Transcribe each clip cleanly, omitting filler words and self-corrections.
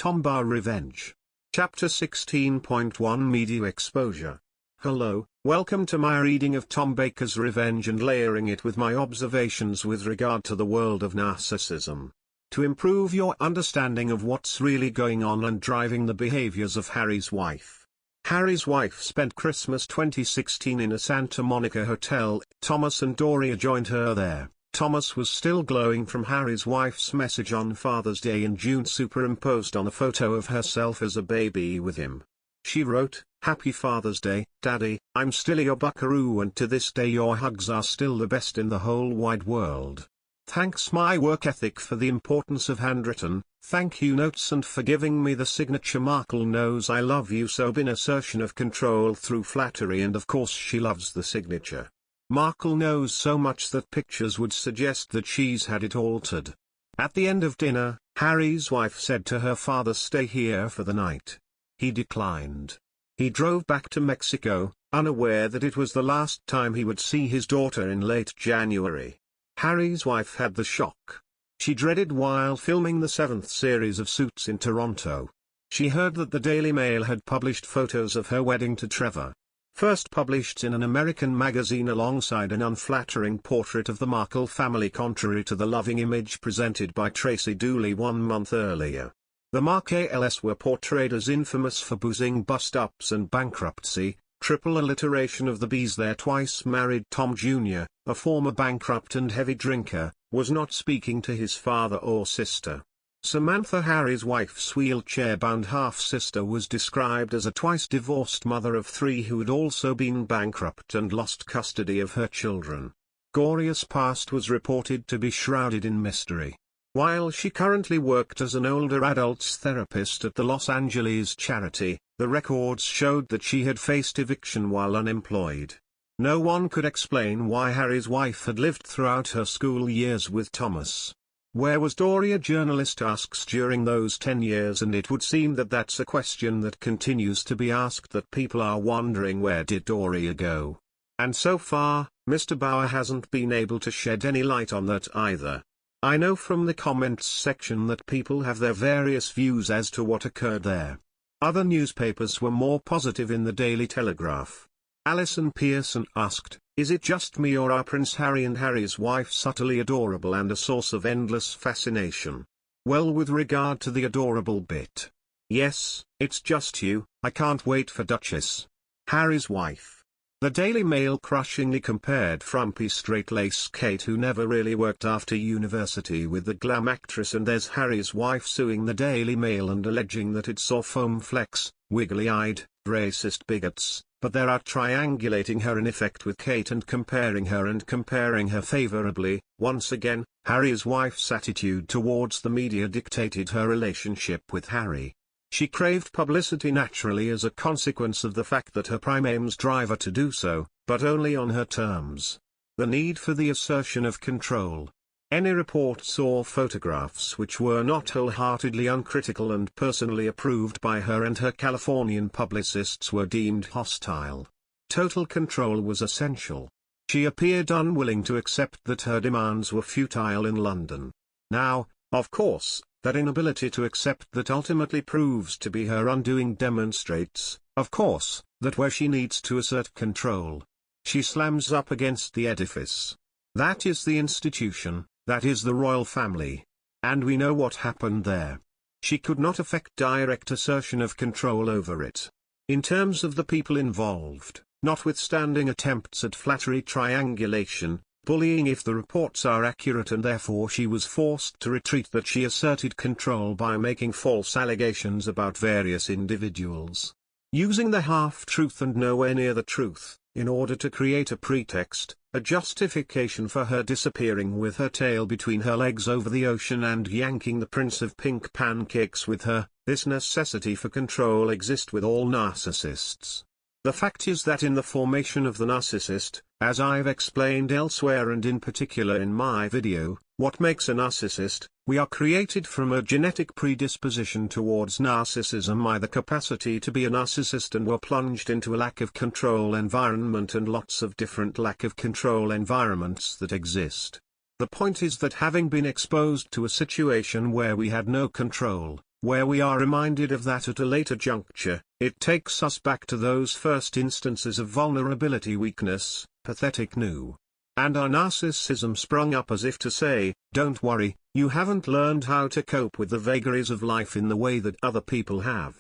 Tomba Revenge. Chapter 16.1 Media Exposure. Hello, welcome to my reading of Tom Baker's Revenge and layering it with my observations with regard to the world of narcissism. To improve your understanding of what's really going on and driving the behaviors of Harry's wife. Harry's wife spent Christmas 2016 in a Santa Monica hotel. Thomas and Doria joined her there. Thomas was still glowing from Harry's wife's message on Father's Day in June, superimposed on a photo of herself as a baby with him. She wrote, "Happy Father's Day, Daddy, I'm still your buckaroo and to this day your hugs are still the best in the whole wide world. Thanks my work ethic for the importance of handwritten, thank you notes and for giving me the signature. Markle knows I love you so bin assertion of control through flattery and of course she loves the signature. Markle knows so much that pictures would suggest that she's had it altered." At the end of dinner, Harry's wife said to her father, "Stay here for the night." He declined. He drove back to Mexico, unaware that it was the last time he would see his daughter in late January. Harry's wife had the shock she dreaded while filming the 7th series of Suits in Toronto. She heard that the Daily Mail had published photos of her wedding to Trevor. First published in an American magazine alongside an unflattering portrait of the Markle family, contrary to the loving image presented by Tracy Dooley 1 month earlier. The Markles were portrayed as infamous for boozing, bust-ups and bankruptcy, triple alliteration of the B's. Their twice-married Tom Jr., a former bankrupt and heavy drinker, was not speaking to his father or sister. Samantha, Harry's wife's wheelchair-bound half-sister, was described as a twice-divorced mother of 3 who had also been bankrupt and lost custody of her children. Doria's past was reported to be shrouded in mystery. While she currently worked as an older adults therapist at the Los Angeles charity, the records showed that she had faced eviction while unemployed. No one could explain why Harry's wife had lived throughout her school years with Thomas. Where was Doria? Journalist asks during those 10 years, and it would seem that that's a question that continues to be asked, that people are wondering where did Doria go? And so far, Mr. Bauer hasn't been able to shed any light on that either. I know from the comments section that people have their various views as to what occurred there. Other newspapers were more positive. In the Daily Telegraph, Alison Pearson asked, "Is it just me or are Prince Harry and Harry's wife subtly adorable and a source of endless fascination?" Well, with regard to the adorable bit, yes, it's just you. I can't wait for Duchess, Harry's wife. The Daily Mail crushingly compared frumpy straight-laced Kate, who never really worked after university, with the glam actress, and there's Harry's wife suing the Daily Mail and alleging that it saw foam flecks, wiggly-eyed, racist bigots, but they are triangulating her in effect with Kate and comparing her favorably. Once again, Harry's wife's attitude towards the media dictated her relationship with Harry. She craved publicity naturally as a consequence of the fact that her prime aims drive her to do so, but only on her terms. The need for the assertion of control. Any reports or photographs which were not wholeheartedly uncritical and personally approved by her and her Californian publicists were deemed hostile. Total control was essential. She appeared unwilling to accept that her demands were futile in London. Now, of course, that inability to accept that ultimately proves to be her undoing demonstrates, of course, that where she needs to assert control, she slams up against the edifice. That is the institution, that is the royal family. And we know what happened there. She could not effect direct assertion of control over it. In terms of the people involved, notwithstanding attempts at flattery, triangulation, bullying if the reports are accurate, and therefore she was forced to retreat, that she asserted control by making false allegations about various individuals, using the half-truth and nowhere near the truth, in order to create a pretext, a justification for her disappearing with her tail between her legs over the ocean and yanking the Prince of Pink pancakes with her. This necessity for control exists with all narcissists. The fact is that in the formation of the narcissist, as I've explained elsewhere and in particular in my video, What Makes a Narcissist, we are created from a genetic predisposition towards narcissism, either capacity to be a narcissist, and were plunged into a lack of control environment and lots of different lack of control environments that exist. The point is that having been exposed to a situation where we had no control, where we are reminded of that at a later juncture, it takes us back to those first instances of vulnerability, weakness, pathetic new. And our narcissism sprung up as if to say, don't worry, you haven't learned how to cope with the vagaries of life in the way that other people have.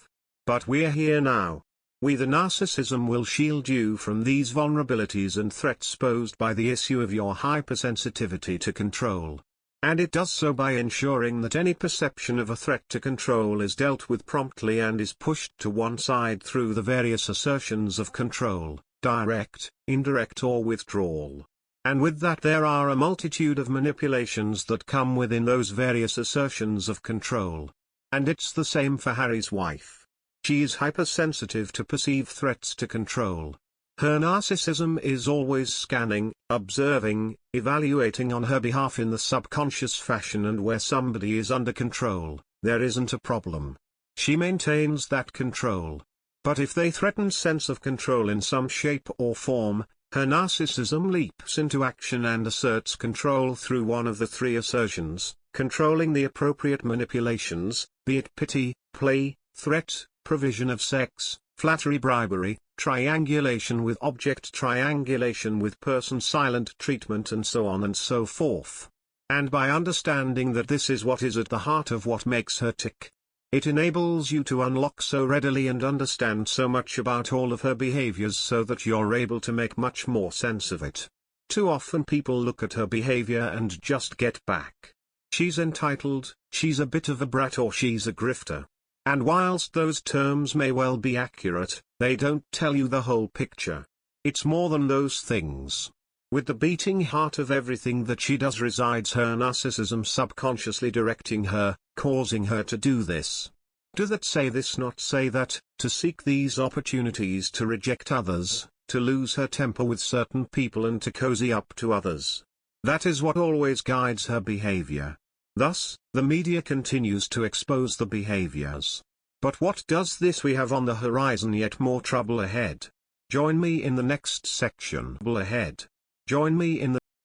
But we're here now. We, the narcissism, will shield you from these vulnerabilities and threats posed by the issue of your hypersensitivity to control. And it does so by ensuring that any perception of a threat to control is dealt with promptly and is pushed to one side through the various assertions of control, direct, indirect or withdrawal. And with that there are a multitude of manipulations that come within those various assertions of control. And it's the same for Harry's wife. She is hypersensitive to perceived threats to control. Her narcissism is always scanning, observing, evaluating on her behalf in the subconscious fashion, and where somebody is under control, there isn't a problem. She maintains that control. But if they threaten sense of control in some shape or form, her narcissism leaps into action and asserts control through one of the three assertions, controlling the appropriate manipulations, be it pity, play, threat, provision of sex, flattery, bribery, triangulation with object, triangulation with person, silent treatment, and so on and so forth. And by understanding that this is what is at the heart of what makes her tick, it enables you to unlock so readily and understand so much about all of her behaviors so that you're able to make much more sense of it. Too often people look at her behavior and just get back. She's entitled, she's a bit of a brat, or she's a grifter. And whilst those terms may well be accurate, they don't tell you the whole picture. It's more than those things. With the beating heart of everything that she does resides her narcissism, subconsciously directing her, causing her to do this. Do that, say this, not say that, to seek these opportunities to reject others, to lose her temper with certain people and to cozy up to others. That is what always guides her behavior. Thus, the media continues to expose the behaviors. But what does this? We have on the horizon yet more trouble ahead. Join me in the next section. Join me in the